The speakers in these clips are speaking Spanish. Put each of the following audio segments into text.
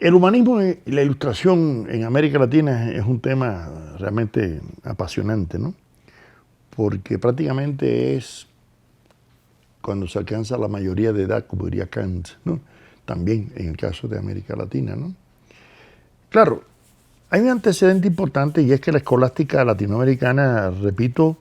El humanismo y la ilustración en América Latina es un tema realmente apasionante, ¿no? Porque prácticamente es cuando se alcanza la mayoría de edad, como diría Kant, ¿no? También en el caso de América Latina, ¿no? Claro, hay un antecedente importante y es que la escolástica latinoamericana, repito,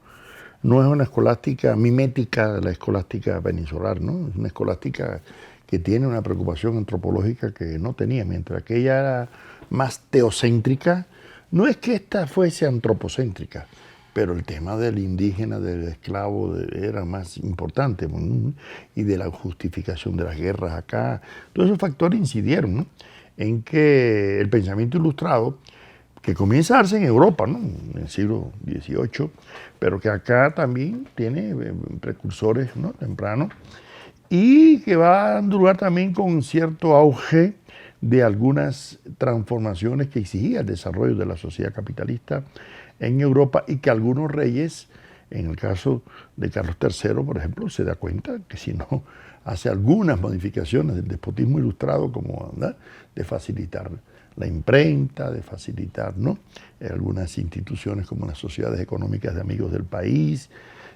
no es una escolástica mimética de la escolástica peninsular, ¿no? Es una escolástica que tiene una preocupación antropológica que no tenía, mientras que ella era más teocéntrica. No es que esta fuese antropocéntrica, pero el tema del indígena, del esclavo, era más importante, ¿no? Y de la justificación de las guerras acá. Todos esos factores incidieron, ¿no? En que el pensamiento ilustrado, que comienza a darse en Europa, ¿no? En el siglo XVIII, pero que acá también tiene precursores, ¿no? Tempranos, y que va dando lugar también con cierto auge de algunas transformaciones que exigía el desarrollo de la sociedad capitalista en Europa y que algunos reyes, en el caso de Carlos III, por ejemplo, se da cuenta que si no hace algunas modificaciones del despotismo ilustrado, como ¿verdad? De facilitar la imprenta, de facilitar ¿no? Algunas instituciones como las sociedades económicas de amigos del país,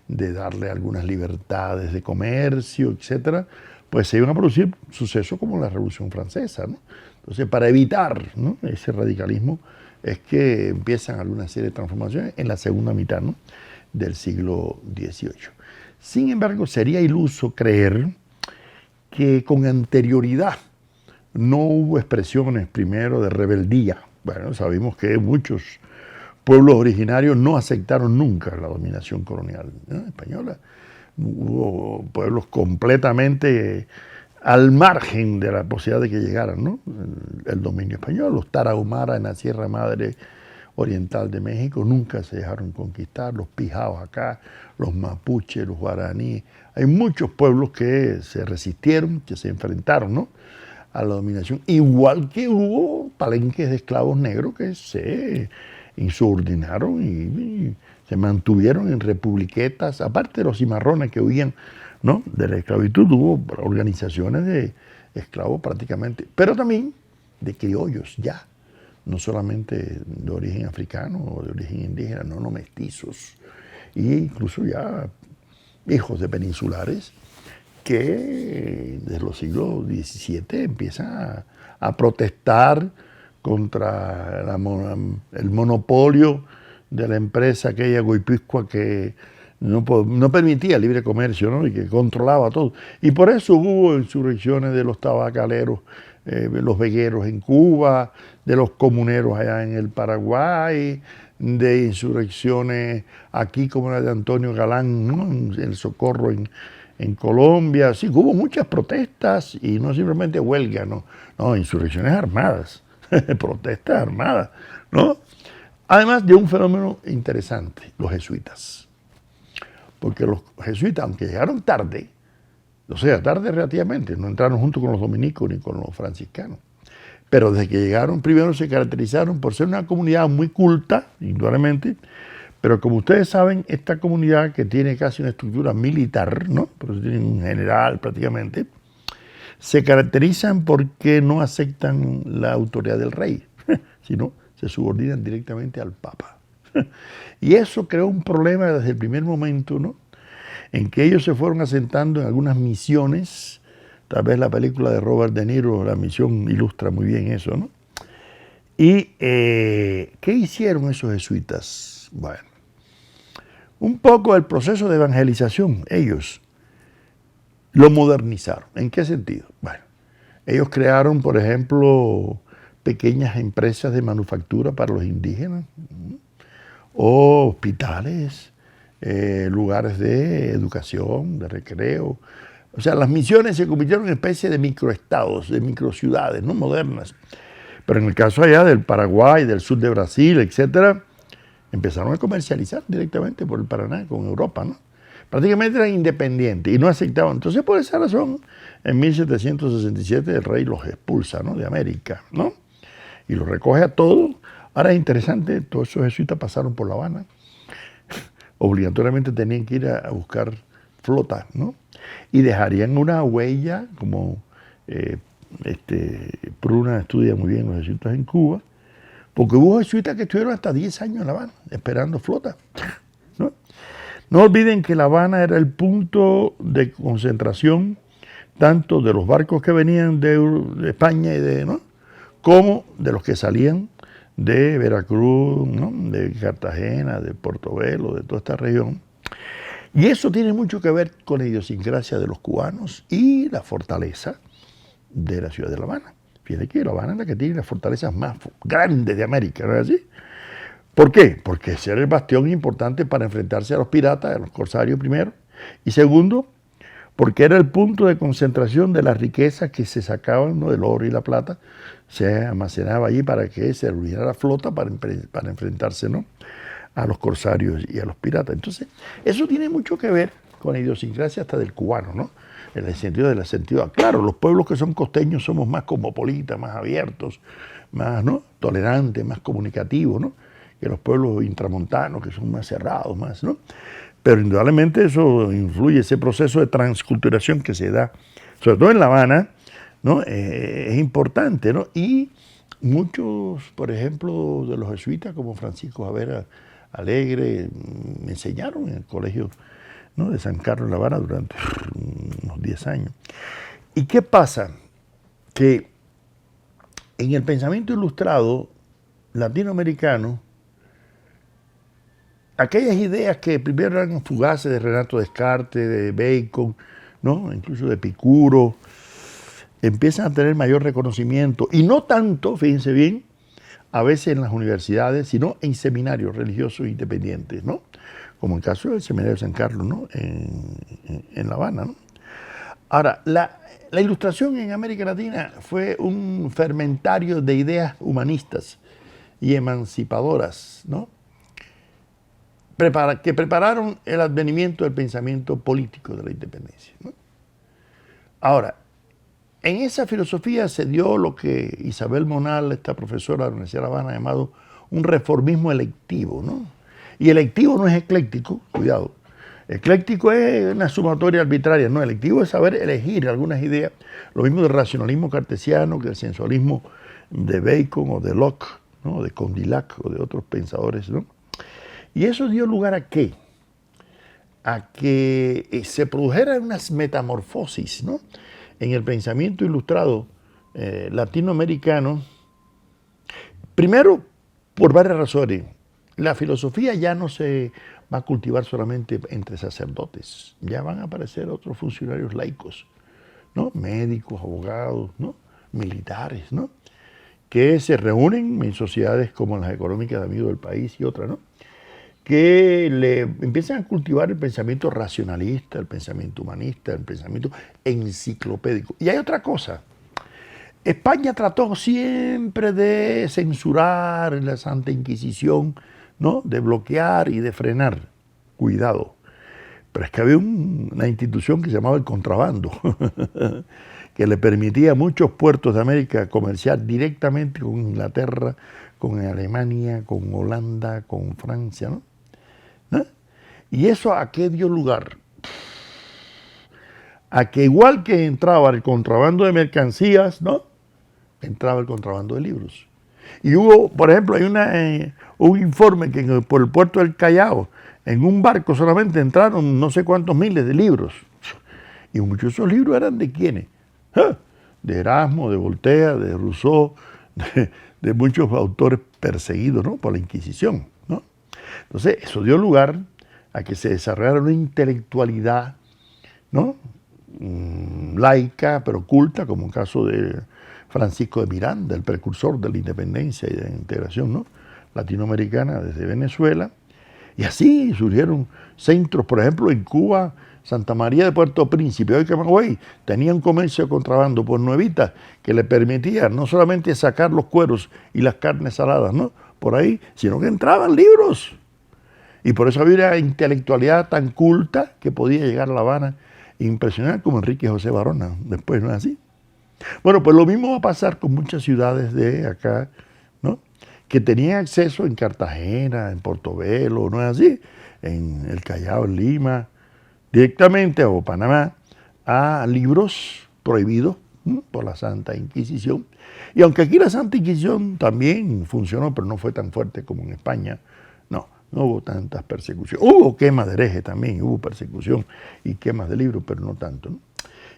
de darle algunas libertades de comercio, etcétera, pues se iban a producir sucesos como la Revolución Francesa, ¿no? Entonces, para evitar ¿no? ese radicalismo, es que empiezan alguna serie de transformaciones en la segunda mitad ¿no? del siglo XVIII. Sin embargo, sería iluso creer que con anterioridad no hubo expresiones primero de rebeldía. Bueno, sabemos que muchos pueblos originarios no aceptaron nunca la dominación colonial española. Hubo pueblos completamente al margen de la posibilidad de que llegaran ¿no? el dominio español. Los tarahumaras en la Sierra Madre Oriental de México nunca se dejaron conquistar, los pijaos acá, los mapuches, los guaraníes. Hay muchos pueblos que se resistieron, que se enfrentaron ¿no? a la dominación, igual que hubo palenques de esclavos negros que se insubordinaron y se mantuvieron en republiquetas, aparte de los cimarrones que huían ¿no? de la esclavitud, hubo organizaciones de esclavos prácticamente, pero también de criollos ya, no solamente de origen africano o de origen indígena, no mestizos, e incluso ya hijos de peninsulares que desde los siglos XVII empiezan a protestar contra el monopolio de la empresa aquella Guipúzcoa que no permitía el libre comercio ¿no? y que controlaba todo. Y por eso hubo insurrecciones de los tabacaleros, los vegueros en Cuba, de los comuneros allá en el Paraguay, de insurrecciones aquí como la de Antonio Galán, ¿no? en el Socorro en Colombia. Sí, hubo muchas protestas y no simplemente huelgas, no, insurrecciones armadas, protestas armadas, ¿no? Además de un fenómeno interesante, los jesuitas. Porque los jesuitas, aunque llegaron tarde, o sea, tarde relativamente, no entraron junto con los dominicos ni con los franciscanos, pero desde que llegaron primero se caracterizaron por ser una comunidad muy culta, indudablemente, pero como ustedes saben, esta comunidad que tiene casi una estructura militar, ¿no? Por eso tienen un general prácticamente, se caracterizan porque no aceptan la autoridad del rey, sino se subordinan directamente al Papa. Y eso creó un problema desde el primer momento, ¿no? En que ellos se fueron asentando en algunas misiones. Tal vez la película de Robert De Niro, La Misión, ilustra muy bien eso, ¿no? ¿Y qué hicieron esos jesuitas? Bueno, un poco el proceso de evangelización, ellos lo modernizaron. ¿En qué sentido? Bueno, ellos crearon, por ejemplo, pequeñas empresas de manufactura para los indígenas, o hospitales, lugares de educación, de recreo. O sea, las misiones se convirtieron en especie de microestados, de microciudades, ¿no? Modernas. Pero en el caso allá del Paraguay, del sur de Brasil, etcétera, empezaron a comercializar directamente por el Paraná con Europa, ¿no? Prácticamente eran independientes y no aceptaban. Entonces, por esa razón, en 1767 el rey los expulsa, ¿no? De América, ¿no? Y los recoge a todos. Ahora es interesante, todos esos jesuitas pasaron por La Habana. Obligatoriamente tenían que ir a buscar flota, ¿no? Y dejarían una huella como Pruna estudia muy bien los jesuitas en Cuba, porque hubo jesuitas que estuvieron hasta 10 años en La Habana, esperando flota. ¿No? No olviden que La Habana era el punto de concentración tanto de los barcos que venían de España y ¿no? como de los que salían de Veracruz, ¿no? De Cartagena, de Portobelo, de toda esta región. Y eso tiene mucho que ver con la idiosincrasia de los cubanos y la fortaleza de la ciudad de La Habana. Fíjense que La Habana es la que tiene las fortalezas más grandes de América, ¿no es así? ¿Por qué? Porque ese era el bastión importante para enfrentarse a los piratas, a los corsarios primero, y segundo, porque era el punto de concentración de las riquezas que se sacaban, ¿no? Del oro y la plata, se almacenaba allí para que se reuniera la flota para enfrentarse, ¿no? A los corsarios y a los piratas. Entonces, eso tiene mucho que ver con la idiosincrasia hasta del cubano, ¿no? En el sentido, claro, los pueblos que son costeños somos más cosmopolitas, más abiertos, más, ¿no? Tolerantes, más comunicativos, ¿no? Que los pueblos intramontanos, que son más cerrados, más, ¿no? Pero indudablemente eso influye, ese proceso de transculturación que se da, sobre todo en La Habana, ¿no? Es importante, ¿no? Y muchos, por ejemplo, de los jesuitas, como Francisco Javier Alegre, me enseñaron en el colegio, ¿no? De San Carlos de La Habana durante unos 10 años. ¿Y qué pasa? Que en el pensamiento ilustrado latinoamericano, aquellas ideas que primero eran fugaces de Renato Descartes, de Bacon, ¿no? Incluso de Epicuro, empiezan a tener mayor reconocimiento, y no tanto, fíjense bien, a veces en las universidades, sino en seminarios religiosos independientes, ¿no? Como el caso del Seminario de San Carlos, ¿no? En La Habana, ¿no? Ahora, la Ilustración en América Latina fue un fermentario de ideas humanistas y emancipadoras, ¿no? Que prepararon el advenimiento del pensamiento político de la independencia, ¿no? Ahora, en esa filosofía se dio lo que Isabel Monal, esta profesora de la Universidad de La Habana, ha llamado un reformismo electivo, ¿no? Y electivo no es ecléctico, cuidado. Ecléctico es una sumatoria arbitraria, no, electivo es saber elegir algunas ideas, lo mismo del racionalismo cartesiano que el sensualismo de Bacon o de Locke, ¿no? De Condillac o de otros pensadores, ¿no? Y eso dio lugar ¿a qué? A que se produjeran unas metamorfosis, ¿no? En el pensamiento ilustrado latinoamericano, primero por varias razones. La filosofía ya no se va a cultivar solamente entre sacerdotes, ya van a aparecer otros funcionarios laicos, ¿no? Médicos, abogados, ¿no? Militares, ¿no? Que se reúnen en sociedades como las económicas de amigos del país y otras, ¿no? Que le empiezan a cultivar el pensamiento racionalista, el pensamiento humanista, el pensamiento enciclopédico. Y hay otra cosa. España trató siempre de censurar en la Santa Inquisición, ¿no? De bloquear y de frenar. Cuidado. Pero es que había una institución que se llamaba el contrabando, que le permitía a muchos puertos de América comerciar directamente con Inglaterra, con Alemania, con Holanda, con Francia, ¿no? ¿Eh? ¿Y eso a qué dio lugar? A que igual que entraba el contrabando de mercancías, ¿no? Entraba el contrabando de libros. Y hubo, por ejemplo, hay un informe que por el puerto del Callao, en un barco solamente entraron no sé cuántos miles de libros. Y muchos de esos libros eran de quiénes. De Erasmo, de Voltaire, de Rousseau, de muchos autores perseguidos, ¿no? Por la Inquisición, ¿no? Entonces, eso dio lugar a que se desarrollara una intelectualidad, ¿no? Laica, pero culta, como el caso de Francisco de Miranda, el precursor de la independencia y de la integración, ¿no? Latinoamericana desde Venezuela. Y así surgieron centros, por ejemplo, en Cuba, Santa María de Puerto Príncipe, hoy Camagüey, tenía un comercio de contrabando por Nuevita que le permitía no solamente sacar los cueros y las carnes saladas, ¿no? Por ahí, sino que entraban libros. Y por eso había una intelectualidad tan culta que podía llegar a La Habana e impresionar como Enrique José Barona. Después, ¿no es así? Bueno, pues lo mismo va a pasar con muchas ciudades de acá, ¿no? Que tenían acceso en Cartagena, en Portobelo, ¿no es así? En el Callao, en Lima, directamente, o Panamá, a libros prohibidos por la Santa Inquisición. Y aunque aquí la Santa Inquisición también funcionó, pero no fue tan fuerte como en España, no hubo tantas persecuciones. Hubo quemas de herejes también, hubo persecución y quemas de libros, pero no tanto, ¿no?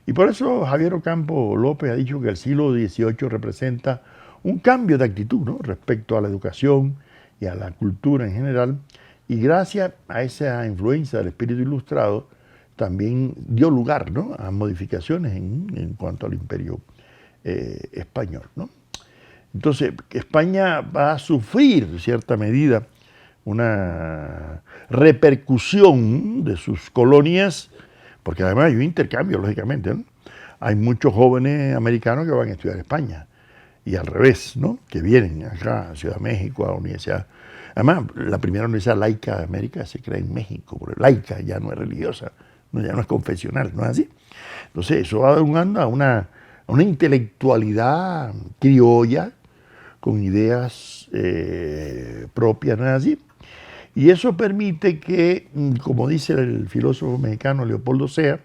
Y por eso Javier Ocampo López ha dicho que el siglo XVIII representa un cambio de actitud, ¿no?, respecto a la educación y a la cultura en general, y gracias a esa influencia del espíritu ilustrado también dio lugar, ¿no?, a modificaciones en cuanto al imperio español, ¿no? Entonces, España va a sufrir, en cierta medida, una repercusión de sus colonias, porque además hay un intercambio, lógicamente, ¿no? Hay muchos jóvenes americanos que van a estudiar en España, y al revés, ¿no?, que vienen acá a Ciudad de México, a la universidad. Además, la primera universidad laica de América se crea en México, porque laica ya no es religiosa, ya no es confesional, ¿no es así? Entonces, eso va dando a una intelectualidad criolla, con ideas propias, ¿no es así? Y eso permite que, como dice el filósofo mexicano Leopoldo Sea,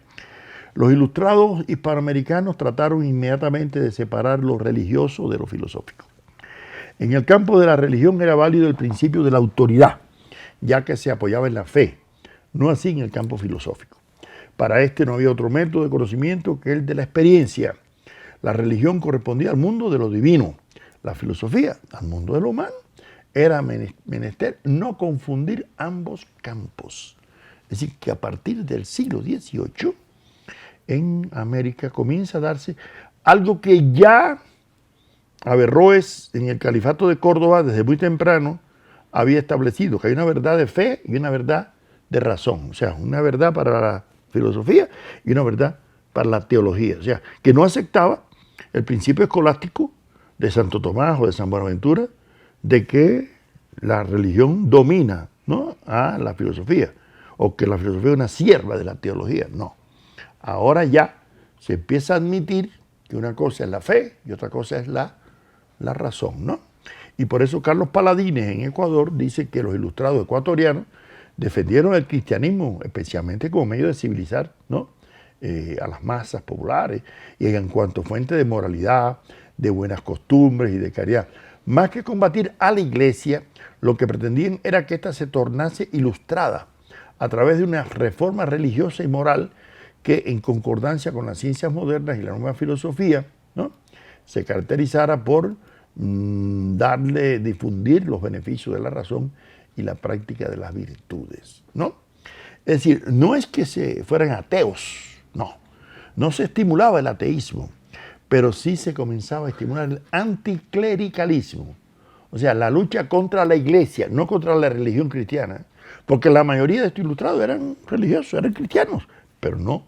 los ilustrados hispanoamericanos trataron inmediatamente de separar lo religioso de lo filosófico. En el campo de la religión era válido el principio de la autoridad, ya que se apoyaba en la fe, no así en el campo filosófico. Para este no había otro método de conocimiento que el de la experiencia. La religión correspondía al mundo de lo divino, la filosofía al mundo de lo humano. Era menester no confundir ambos campos. Es decir, que a partir del siglo XVIII en América comienza a darse algo que ya Averroes en el Califato de Córdoba desde muy temprano había establecido, que hay una verdad de fe y una verdad de razón. O sea, una verdad para la filosofía y una verdad para la teología. O sea, que no aceptaba el principio escolástico de Santo Tomás o de San Buenaventura de que la religión domina, ¿no?, a la filosofía, o que la filosofía es una sierva de la teología. No. Ahora ya se empieza a admitir que una cosa es la fe y otra cosa es la razón, ¿no? Y por eso Carlos Paladines en Ecuador dice que los ilustrados ecuatorianos defendieron el cristianismo, especialmente como medio de civilizar, ¿no?, a las masas populares, y en cuanto fuente de moralidad, de buenas costumbres y de caridad. Más que combatir a la iglesia, lo que pretendían era que ésta se tornase ilustrada a través de una reforma religiosa y moral que, en concordancia con las ciencias modernas y la nueva filosofía, ¿no?, se caracterizara por difundir los beneficios de la razón y la práctica de las virtudes, ¿no? Es decir, no es que se fueran ateos, no se estimulaba el ateísmo, pero sí se comenzaba a estimular el anticlericalismo, o sea, la lucha contra la iglesia, no contra la religión cristiana, porque la mayoría de estos ilustrados eran religiosos, eran cristianos, pero no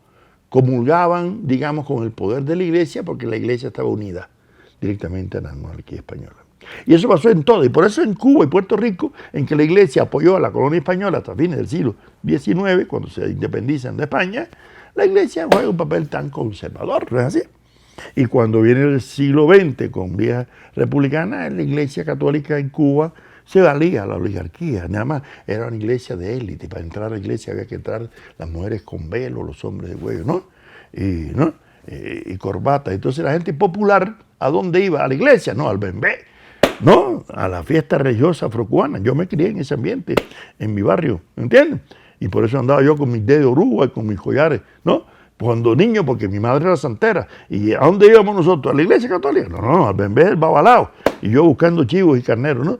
comulgaban, digamos, con el poder de la iglesia, porque la iglesia estaba unida directamente a la monarquía española. Y eso pasó en todo, y por eso en Cuba y Puerto Rico, en que la iglesia apoyó a la colonia española hasta fines del siglo XIX, cuando se independizan de España, la iglesia juega un papel tan conservador, ¿no es así? Y cuando viene el siglo XX con vía republicana, la iglesia católica en Cuba se valía a la oligarquía, nada más era una iglesia de élite. Para entrar a la iglesia había que entrar las mujeres con velo, los hombres de cuello, ¿no? Y corbata. Entonces la gente popular, ¿a dónde iba? A la iglesia, no, al bembé, no, a la fiesta religiosa afrocubana. Yo me crié en ese ambiente, en mi barrio, ¿entiendes? Y por eso andaba yo con mis dedos de oruga y con mis collares, ¿no? Cuando niño, porque mi madre era santera. ¿Y a dónde íbamos nosotros? ¿A la iglesia católica? No, al bembé del Babalao. Y yo buscando chivos y carneros, ¿no?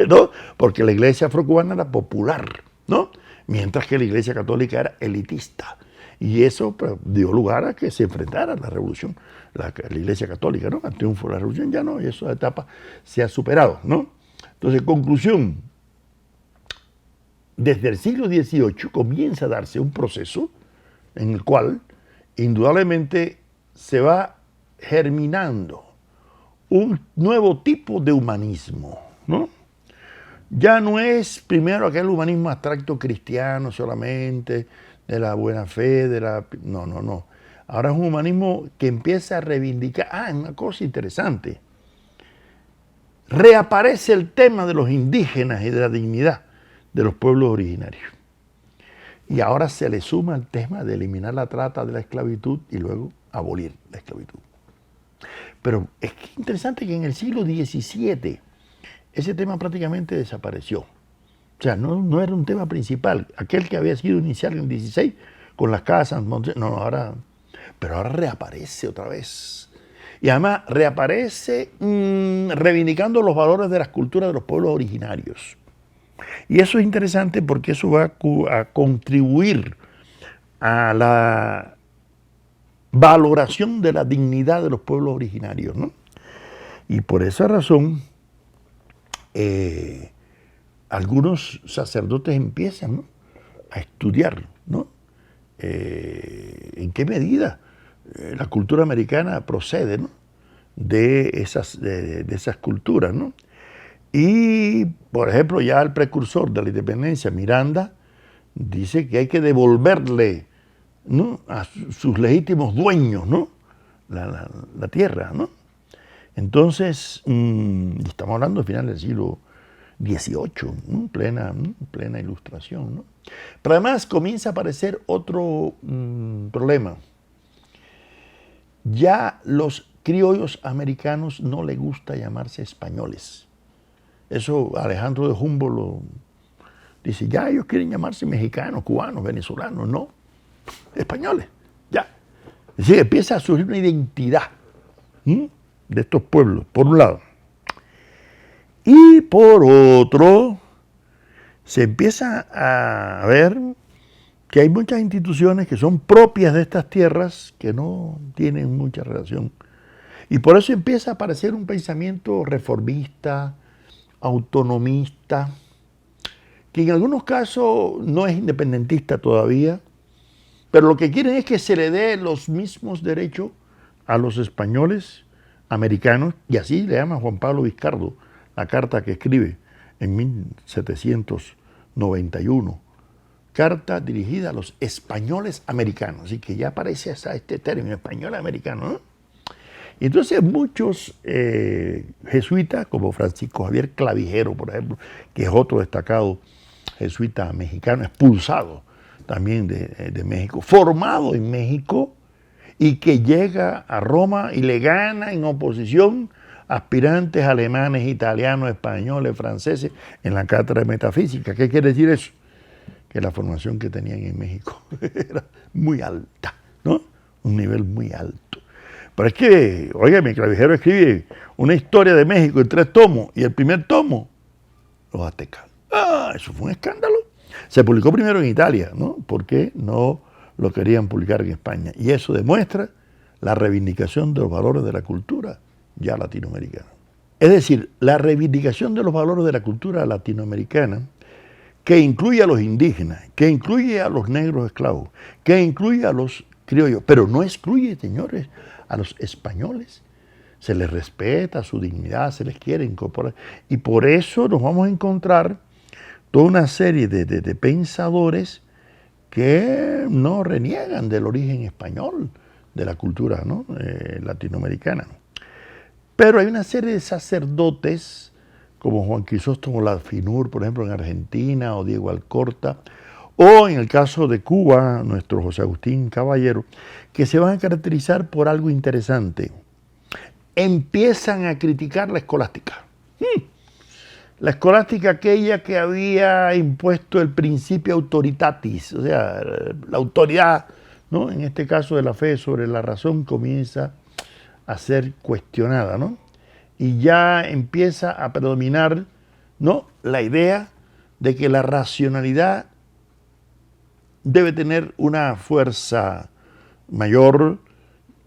¿No? Porque la iglesia afrocubana era popular, ¿no? Mientras que la iglesia católica era elitista. Y eso, pues, dio lugar a que se enfrentara la revolución, la iglesia católica, ¿no? Al triunfo de la revolución ya no, y esa etapa se ha superado, ¿no? Entonces, conclusión, desde el siglo XVIII comienza a darse un proceso en el cual indudablemente se va germinando un nuevo tipo de humanismo, ¿no? Ya no es primero aquel humanismo abstracto cristiano solamente, de la buena fe, no. Ahora es un humanismo que empieza a reivindicar, una cosa interesante, reaparece el tema de los indígenas y de la dignidad de los pueblos originarios. Y ahora se le suma el tema de eliminar la trata de la esclavitud y luego abolir la esclavitud. Pero es que interesante que en el siglo XVII ese tema prácticamente desapareció. O sea, no era un tema principal. Aquel que había sido inicial en el XVI, con las casas, pero ahora reaparece otra vez. Y además reaparece reivindicando los valores de las culturas de los pueblos originarios. Y eso es interesante porque eso va a contribuir a la valoración de la dignidad de los pueblos originarios, ¿no? Y por esa razón, algunos sacerdotes empiezan, ¿no?, a estudiar, ¿no?, en qué medida la cultura americana procede, ¿no?, de esas culturas, ¿no? Y, por ejemplo, ya el precursor de la independencia, Miranda, dice que hay que devolverle, ¿no?, a sus legítimos dueños, ¿no?, la tierra, ¿no? Entonces, estamos hablando del final del siglo XVIII, ¿no?, plena ilustración, ¿no? Pero además comienza a aparecer otro problema. Ya los criollos americanos no les gusta llamarse españoles. Eso Alejandro de Humboldt lo dice, ya ellos quieren llamarse mexicanos, cubanos, venezolanos, no, españoles, ya. Es decir, empieza a surgir una identidad de estos pueblos, por un lado. Y por otro, se empieza a ver que hay muchas instituciones que son propias de estas tierras que no tienen mucha relación. Y por eso empieza a aparecer un pensamiento reformista, autonomista, que en algunos casos no es independentista todavía, pero lo que quieren es que se le dé los mismos derechos a los españoles americanos, y así le llama Juan Pablo Vizcardo la carta que escribe en 1791, carta dirigida a los españoles americanos, así que ya aparece este término, español americano, ¿no? Y entonces muchos jesuitas, como Francisco Javier Clavijero, por ejemplo, que es otro destacado jesuita mexicano, expulsado también de México, formado en México, y que llega a Roma y le gana en oposición aspirantes alemanes, italianos, españoles, franceses en la cátedra de metafísica. ¿Qué quiere decir eso? Que la formación que tenían en México era muy alta, ¿no? Un nivel muy alto. Pero es que, óigame, Clavijero escribe una historia de México en 3 tomos, y el primer tomo, los aztecas. Eso fue un escándalo. Se publicó primero en Italia, ¿no?, porque no lo querían publicar en España. Y eso demuestra la reivindicación de los valores de la cultura ya latinoamericana. Es decir, la reivindicación de los valores de la cultura latinoamericana, que incluye a los indígenas, que incluye a los negros esclavos, que incluye a los criollos, pero no excluye, señores, a los españoles. Se les respeta su dignidad, se les quiere incorporar. Y por eso nos vamos a encontrar toda una serie de pensadores que no reniegan del origen español de la cultura, ¿no?, latinoamericana. Pero hay una serie de sacerdotes, como Juan Crisóstomo Lafinur, por ejemplo, en Argentina, o Diego Alcorta, o en el caso de Cuba, nuestro José Agustín Caballero, que se van a caracterizar por algo interesante. Empiezan a criticar la escolástica. La escolástica, aquella que había impuesto el principio autoritatis, o sea, la autoridad, ¿no?, en este caso de la fe sobre la razón, comienza a ser cuestionada, ¿no? Y ya empieza a predominar, ¿no?, la idea de que la racionalidad debe tener una fuerza mayor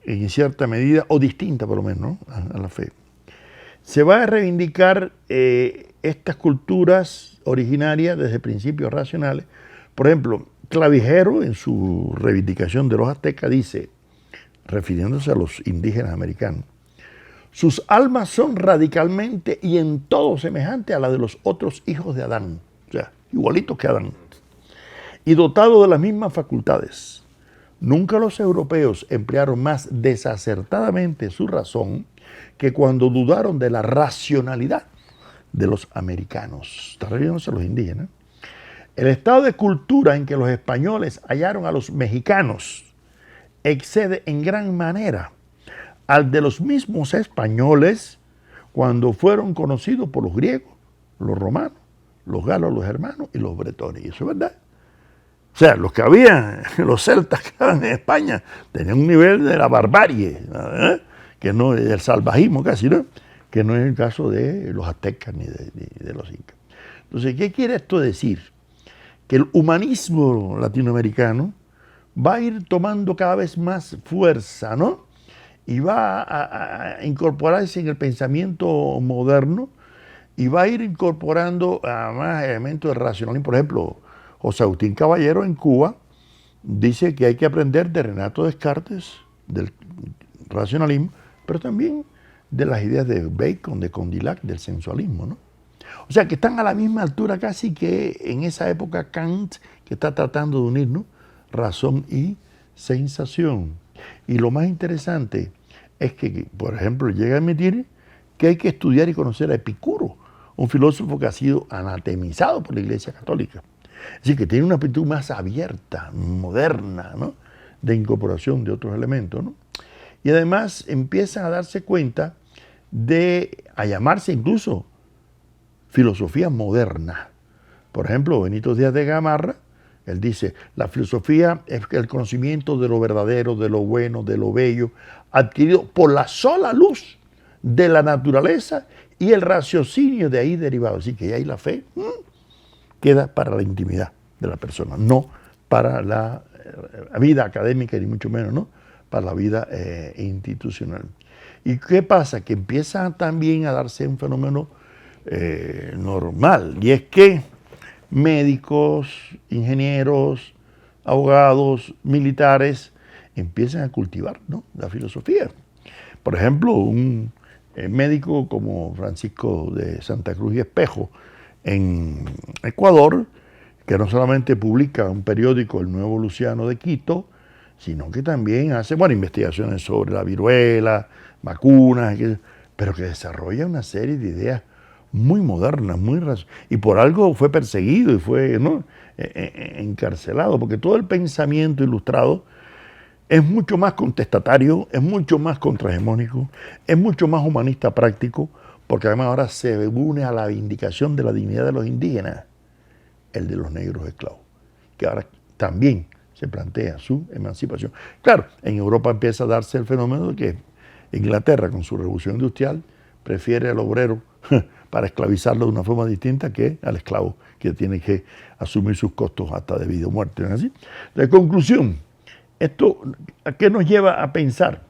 en cierta medida, o distinta por lo menos, ¿no?, a la fe. Se va a reivindicar estas culturas originarias desde principios racionales. Por ejemplo, Clavijero, en su reivindicación de los aztecas, dice, refiriéndose a los indígenas americanos, sus almas son radicalmente y en todo semejantes a las de los otros hijos de Adán, o sea, igualitos que Adán, y dotados de las mismas facultades. Nunca los europeos emplearon más desacertadamente su razón que cuando dudaron de la racionalidad de los americanos. Está refiriéndose a los indígenas. El estado de cultura en que los españoles hallaron a los mexicanos excede en gran manera al de los mismos españoles cuando fueron conocidos por los griegos, los romanos, los galos, los germanos y los bretones. Y eso es verdad. O sea, los que habían, los celtas que estaban en España, tenían un nivel de la barbarie, que no es el salvajismo casi, ¿no? Que no es el caso de los aztecas ni de los incas. Entonces, ¿qué quiere esto decir? Que el humanismo latinoamericano va a ir tomando cada vez más fuerza, ¿no? Y va a incorporarse en el pensamiento moderno y va a ir incorporando a más elementos de racionalismo. Por ejemplo, José Agustín Caballero en Cuba dice que hay que aprender de Renato Descartes, del racionalismo, pero también de las ideas de Bacon, de Condillac, del sensualismo, ¿no? O sea, que están a la misma altura casi que en esa época Kant, que está tratando de unir, ¿no?, razón y sensación. Y lo más interesante es que, por ejemplo, llega a admitir que hay que estudiar y conocer a Epicuro, un filósofo que ha sido anatemizado por la Iglesia Católica. Es decir, que tiene una actitud más abierta, moderna, ¿no?, de incorporación de otros elementos, ¿no? Y además empiezan a darse cuenta a llamarse incluso filosofía moderna. Por ejemplo, Benito Díaz de Gamarra, él dice, la filosofía es el conocimiento de lo verdadero, de lo bueno, de lo bello, adquirido por la sola luz de la naturaleza y el raciocinio de ahí derivado. Así que ahí la fe queda para la intimidad de la persona, no para la vida académica, ni mucho menos, ¿no?, para la vida institucional. ¿Y qué pasa? Que empieza también a darse un fenómeno normal, y es que médicos, ingenieros, abogados, militares empiezan a cultivar, ¿no?, la filosofía. Por ejemplo, un médico como Francisco de Santa Cruz y Espejo en Ecuador, que no solamente publica un periódico, El Nuevo Luciano de Quito, sino que también hace, investigaciones sobre la viruela, vacunas, pero que desarrolla una serie de ideas muy modernas, y por algo fue perseguido y fue, ¿no?, encarcelado, porque todo el pensamiento ilustrado es mucho más contestatario, es mucho más contrahegemónico, es mucho más humanista práctico, porque además ahora se une a la vindicación de la dignidad de los indígenas, el de los negros esclavos, que ahora también se plantea su emancipación. Claro, en Europa empieza a darse el fenómeno de que Inglaterra, con su revolución industrial, prefiere al obrero para esclavizarlo de una forma distinta que al esclavo, que tiene que asumir sus costos hasta de vida o muerte, ¿no es así? De conclusión, ¿esto a qué nos lleva a pensar?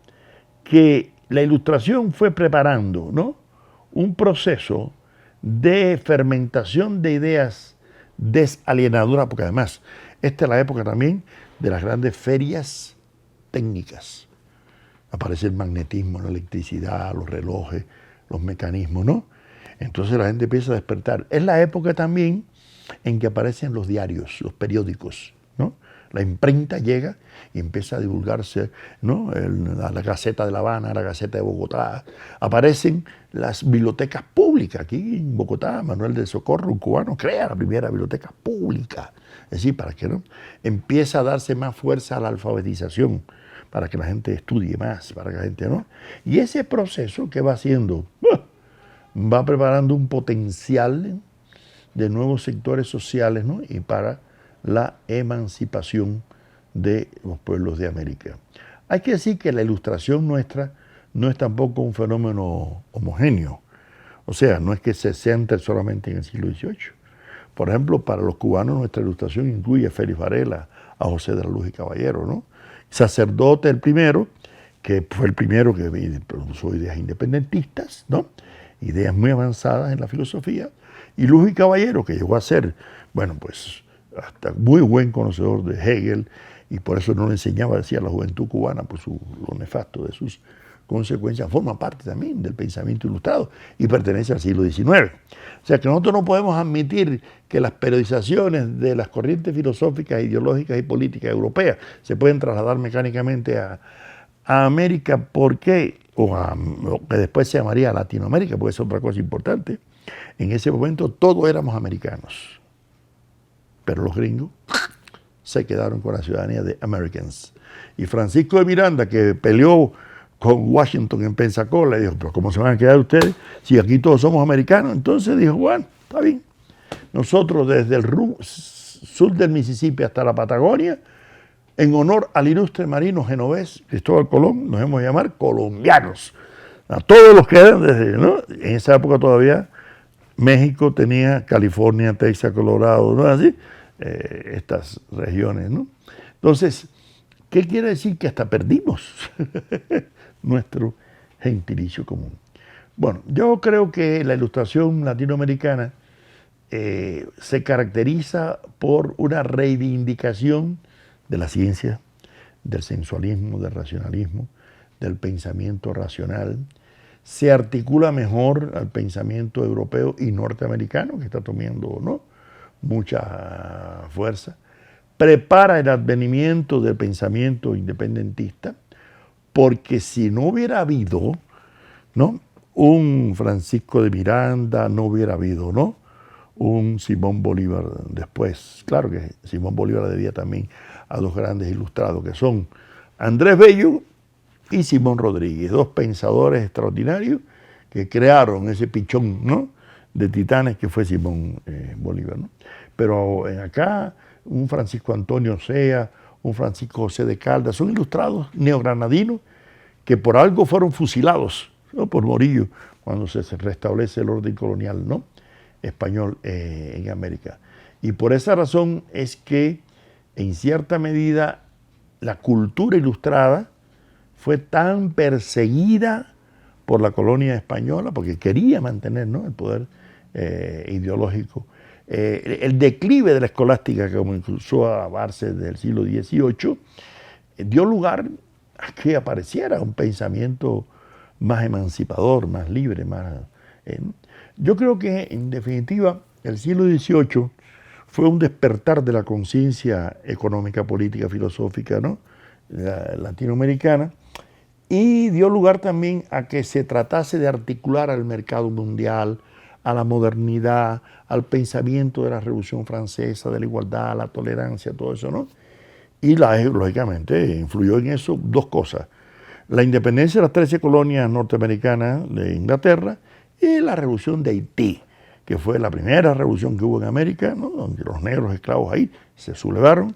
Que la Ilustración fue preparando, ¿no?, un proceso de fermentación de ideas desalienadoras, porque además esta es la época también de las grandes ferias técnicas. Aparece el magnetismo, la electricidad, los relojes, los mecanismos, ¿no? Entonces la gente empieza a despertar. Es la época también en que aparecen los diarios, los periódicos, ¿no? La imprenta llega y empieza a divulgarse, ¿no?, la Gaceta de La Habana, la Gaceta de Bogotá. Aparecen las bibliotecas públicas. Aquí en Bogotá, Manuel del Socorro, un cubano, crea la primera biblioteca pública. Es decir, para que, ¿no?, empieza a darse más fuerza a la alfabetización, para que la gente estudie más, para que la gente, ¿no? Y ese proceso que va haciendo, va preparando un potencial de nuevos sectores sociales, ¿no?, y para la emancipación de los pueblos de América. Hay que decir que la Ilustración nuestra no es tampoco un fenómeno homogéneo. O sea, no es que se centre solamente en el siglo XVIII. Por ejemplo, para los cubanos nuestra Ilustración incluye a Félix Varela, a José de la Luz y Caballero, ¿no? Sacerdote el primero, que fue el primero que propuso ideas independentistas, ¿no?, ideas muy avanzadas en la filosofía, y Luz y Caballero, que llegó a ser, hasta muy buen conocedor de Hegel, y por eso no le enseñaba, decía, a la juventud cubana, por lo nefasto de sus consecuencias, forma parte también del pensamiento ilustrado y pertenece al siglo XIX. O sea que nosotros no podemos admitir que las periodizaciones de las corrientes filosóficas, ideológicas y políticas europeas se pueden trasladar mecánicamente a América, porque, o que después se llamaría Latinoamérica, porque es otra cosa importante. En ese momento todos éramos americanos, pero los gringos se quedaron con la ciudadanía de Americans. Y Francisco de Miranda, que peleó con Washington en Pensacola, le dijo, pero ¿cómo se van a quedar ustedes si aquí todos somos americanos? Entonces dijo, bueno, está bien. Nosotros desde el sur del Mississippi hasta la Patagonia, en honor al ilustre marino genovés Cristóbal Colón, nos hemos de llamar colombianos. A todos los que eran desde, ¿no? En esa época todavía México tenía California, Texas, Colorado, ¿no? Así, estas regiones, ¿no? Entonces, ¿qué quiere decir? Que hasta perdimos nuestro gentilicio común. Bueno, yo creo que la ilustración latinoamericana se caracteriza por una reivindicación de la ciencia, del sensualismo, del racionalismo, del pensamiento racional. Se articula mejor al pensamiento europeo y norteamericano, que está tomando, ¿no?, mucha fuerza. Prepara el advenimiento del pensamiento independentista, porque si no hubiera habido, ¿no?, un Francisco de Miranda, no hubiera habido, ¿no?, un Simón Bolívar después. Claro que Simón Bolívar debía también a dos grandes ilustrados, que son Andrés Bello y Simón Rodríguez, dos pensadores extraordinarios que crearon ese pichón, ¿no?, de titanes que fue Simón Bolívar, ¿no? Pero acá un Francisco Antonio Sea, un Francisco José de Caldas, son ilustrados neogranadinos que por algo fueron fusilados, ¿no?, por Morillo, cuando se restablece el orden colonial, ¿no?, español en América. Y por esa razón es que en cierta medida la cultura ilustrada fue tan perseguida por la colonia española, porque quería mantener, ¿no?, el poder ideológico. El declive de la escolástica, que comenzó a darse desde el siglo XVIII, dio lugar a que apareciera un pensamiento más emancipador, más libre, más... Yo creo que, en definitiva, el siglo XVIII fue un despertar de la conciencia económica, política, filosófica, ¿no?, latinoamericana, y dio lugar también a que se tratase de articular al mercado mundial, a la modernidad, al pensamiento de la Revolución Francesa, de la igualdad, la tolerancia, todo eso, ¿no? Y lógicamente influyó en eso dos cosas: la independencia de las 13 colonias norteamericanas de Inglaterra y la revolución de Haití, que fue la primera revolución que hubo en América, ¿no?, donde los negros esclavos ahí se sublevaron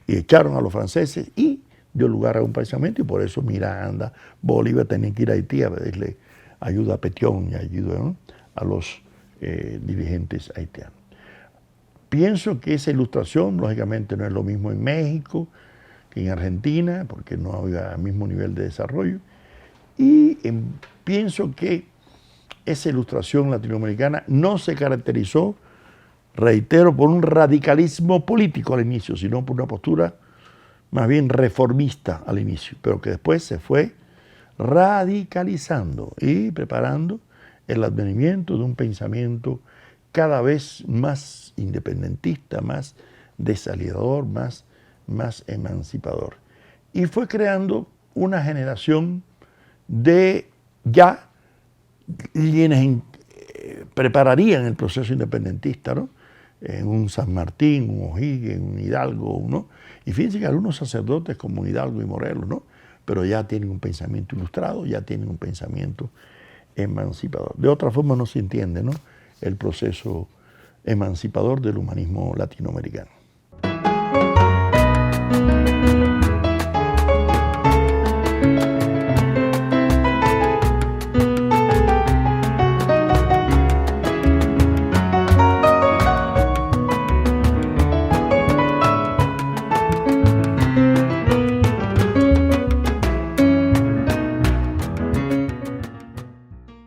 y echaron a los franceses, y dio lugar a un pensamiento, y por eso Miranda, Bolívar tenían que ir a Haití a pedirle ayuda a Petión y ayuda, ¿no?, a los dirigentes haitianos. Pienso que esa ilustración, lógicamente, no es lo mismo en México que en Argentina, porque no había el mismo nivel de desarrollo, y pienso que esa ilustración latinoamericana no se caracterizó, reitero, por un radicalismo político al inicio, sino por una postura más bien reformista al inicio, pero que después se fue radicalizando y preparando el advenimiento de un pensamiento cada vez más independentista, más desalentador, más emancipador. Y fue creando una generación de ya quienes prepararían el proceso independentista, ¿no?, un San Martín, un O'Higgins, un Hidalgo, ¿no? Y fíjense que algunos sacerdotes como Hidalgo y Morelos, ¿no?, pero ya tienen un pensamiento ilustrado, ya tienen un pensamiento emancipador. De otra forma no se entiende, ¿no?, el proceso emancipador del humanismo latinoamericano.